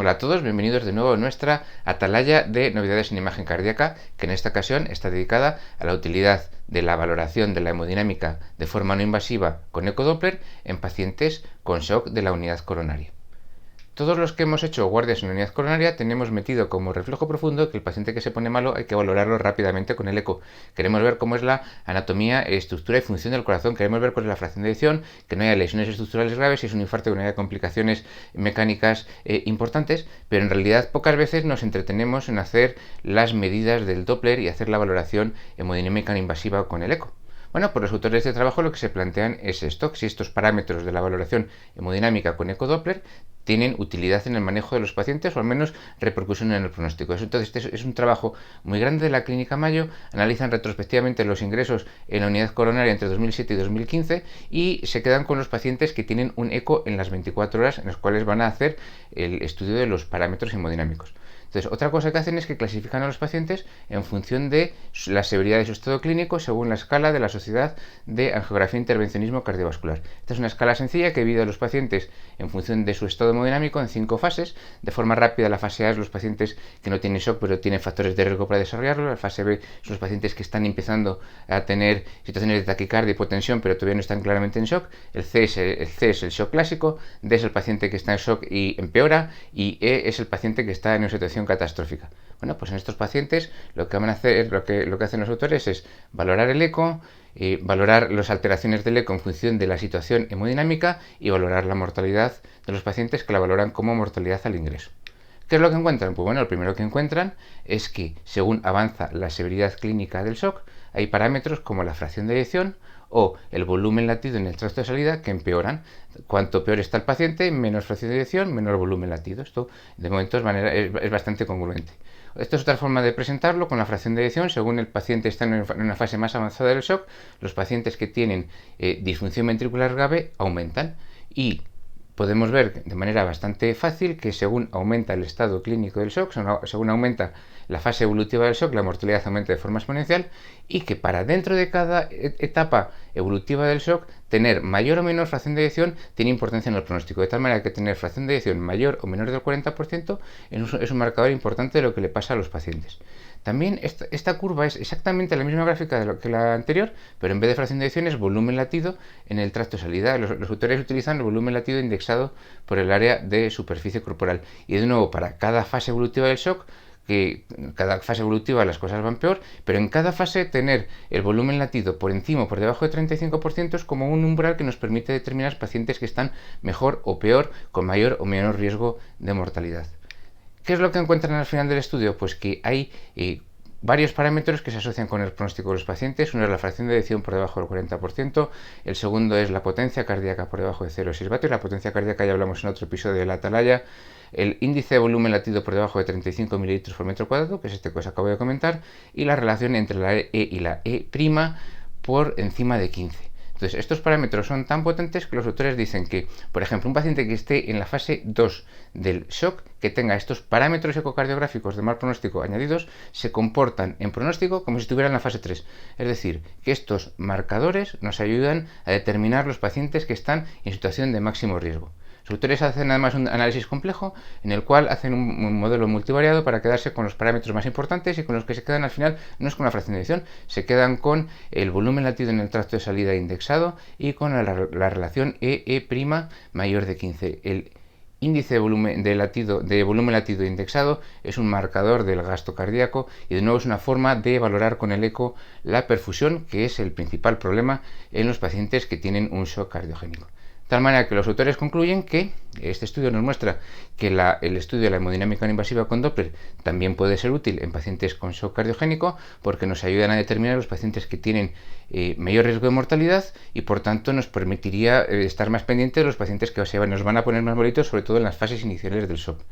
Hola a todos, bienvenidos de nuevo a nuestra atalaya de novedades en imagen cardíaca, que en esta ocasión está dedicada a la utilidad de la valoración de la hemodinámica de forma no invasiva con ecodoppler en pacientes con shock de la unidad coronaria. Todos los que hemos hecho guardias en la unidad coronaria tenemos metido como reflejo profundo que el paciente que se pone malo hay que valorarlo rápidamente con el eco. Queremos ver cómo es la anatomía, estructura y función del corazón, queremos ver cuál es la fracción de eyección, que no haya lesiones estructurales graves, si es un infarto que no haya complicaciones mecánicas importantes, pero en realidad pocas veces nos entretenemos en hacer las medidas del Doppler y hacer la valoración hemodinámica no invasiva con el eco. Bueno, pues los autores de trabajo lo que se plantean es esto, si estos parámetros de la valoración hemodinámica con ecodoppler tienen utilidad en el manejo de los pacientes o al menos repercusión en el pronóstico. Entonces, este es un trabajo muy grande de la Clínica Mayo, analizan retrospectivamente los ingresos en la unidad coronaria entre 2007 y 2015 y se quedan con los pacientes que tienen un eco en las 24 horas en las cuales van a hacer el estudio de los parámetros hemodinámicos. Entonces, otra cosa que hacen es que clasifican a los pacientes en función de la severidad de su estado clínico según la escala de la Sociedad de Angiografía e Intervencionismo Cardiovascular. Esta es una escala sencilla que divide a los pacientes en función de su estado hemodinámico en 5 fases. De forma rápida, la fase A es los pacientes que no tienen shock pero tienen factores de riesgo para desarrollarlo. La fase B son los pacientes que están empezando a tener situaciones de taquicardia y hipotensión pero todavía no están claramente en shock. El C es el shock clásico, D es el paciente que está en shock y empeora y E es el paciente que está en una situación catastrófica. Bueno, pues en estos pacientes lo que van a hacer, lo que hacen los autores es valorar el eco, valorar las alteraciones del eco en función de la situación hemodinámica y valorar la mortalidad de los pacientes que la valoran como mortalidad al ingreso. ¿Qué es lo que encuentran? Pues bueno, lo primero que encuentran es que según avanza la severidad clínica del shock, hay parámetros como la fracción de eyección o el volumen latido en el tracto de salida que empeoran. Cuanto peor está el paciente, menos fracción de eyección, menor volumen latido. Esto de momento es bastante congruente. Esta es otra forma de presentarlo con la fracción de eyección. Según el paciente está en una fase más avanzada del shock, los pacientes que tienen disfunción ventricular grave aumentan y podemos ver de manera bastante fácil que según aumenta el estado clínico del shock, según aumenta la fase evolutiva del shock, la mortalidad aumenta de forma exponencial y que para dentro de cada etapa evolutiva del shock, tener mayor o menor fracción de eyección tiene importancia en el pronóstico, de tal manera que tener fracción de eyección mayor o menor del 40% es un marcador importante de lo que le pasa a los pacientes. También esta curva es exactamente la misma gráfica que la anterior, pero en vez de fracción de eyección es volumen latido en el tracto de salida. Los autores utilizan el volumen latido indexado por el área de superficie corporal. Y de nuevo, para cada fase evolutiva del shock, que cada fase evolutiva las cosas van peor, pero en cada fase tener el volumen latido por encima o por debajo de 35% es como un umbral que nos permite determinar pacientes que están mejor o peor, con mayor o menor riesgo de mortalidad. ¿Qué es lo que encuentran al final del estudio? Pues que hay varios parámetros que se asocian con el pronóstico de los pacientes. Uno es la fracción de eyección por debajo del 40%, el segundo es la potencia cardíaca por debajo de 0,6 vatios, la potencia cardíaca ya hablamos en otro episodio de la atalaya, el índice de volumen latido por debajo de 35 ml por metro cuadrado, que es este que os acabo de comentar, y la relación entre la E y la E' por encima de 15. Entonces, estos parámetros son tan potentes que los autores dicen que, por ejemplo, un paciente que esté en la fase 2 del shock, que tenga estos parámetros ecocardiográficos de mal pronóstico añadidos, se comportan en pronóstico como si estuviera en la fase 3. Es decir, que estos marcadores nos ayudan a determinar los pacientes que están en situación de máximo riesgo. Los autores hacen además un análisis complejo en el cual hacen un modelo multivariado para quedarse con los parámetros más importantes y con los que se quedan al final no es con la fracción de eyección, se quedan con el volumen latido en el tracto de salida indexado y con la relación EE' mayor de 15. El índice de volumen latido indexado es un marcador del gasto cardíaco y de nuevo es una forma de valorar con el eco la perfusión, que es el principal problema en los pacientes que tienen un shock cardiogénico. De tal manera que los autores concluyen que este estudio nos muestra que el estudio de la hemodinámica no invasiva con Doppler también puede ser útil en pacientes con shock cardiogénico porque nos ayudan a determinar los pacientes que tienen mayor riesgo de mortalidad y por tanto nos permitiría estar más pendientes de los pacientes que nos van a poner más bolitos, sobre todo en las fases iniciales del shock.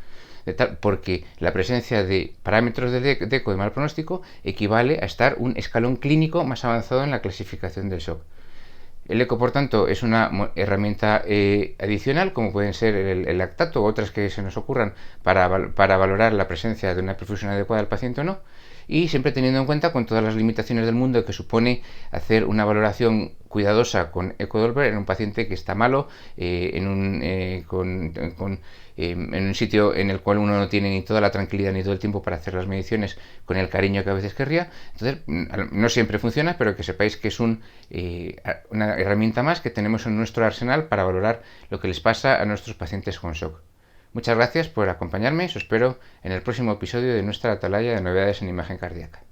Porque la presencia de parámetros de eco de mal pronóstico equivale a estar un escalón clínico más avanzado en la clasificación del shock. El eco, por tanto, es una herramienta adicional, como pueden ser el lactato u otras que se nos ocurran para valorar la presencia de una perfusión adecuada del paciente o no. y siempre teniendo en cuenta con todas las limitaciones del mundo que supone hacer una valoración cuidadosa con ecodoppler en un paciente que está malo, en un sitio en el cual uno no tiene ni toda la tranquilidad ni todo el tiempo para hacer las mediciones con el cariño que a veces querría. Entonces, no siempre funciona, pero que sepáis que es una herramienta más que tenemos en nuestro arsenal para valorar lo que les pasa a nuestros pacientes con shock. Muchas gracias por acompañarme y os espero en el próximo episodio de nuestra atalaya de novedades en imagen cardíaca.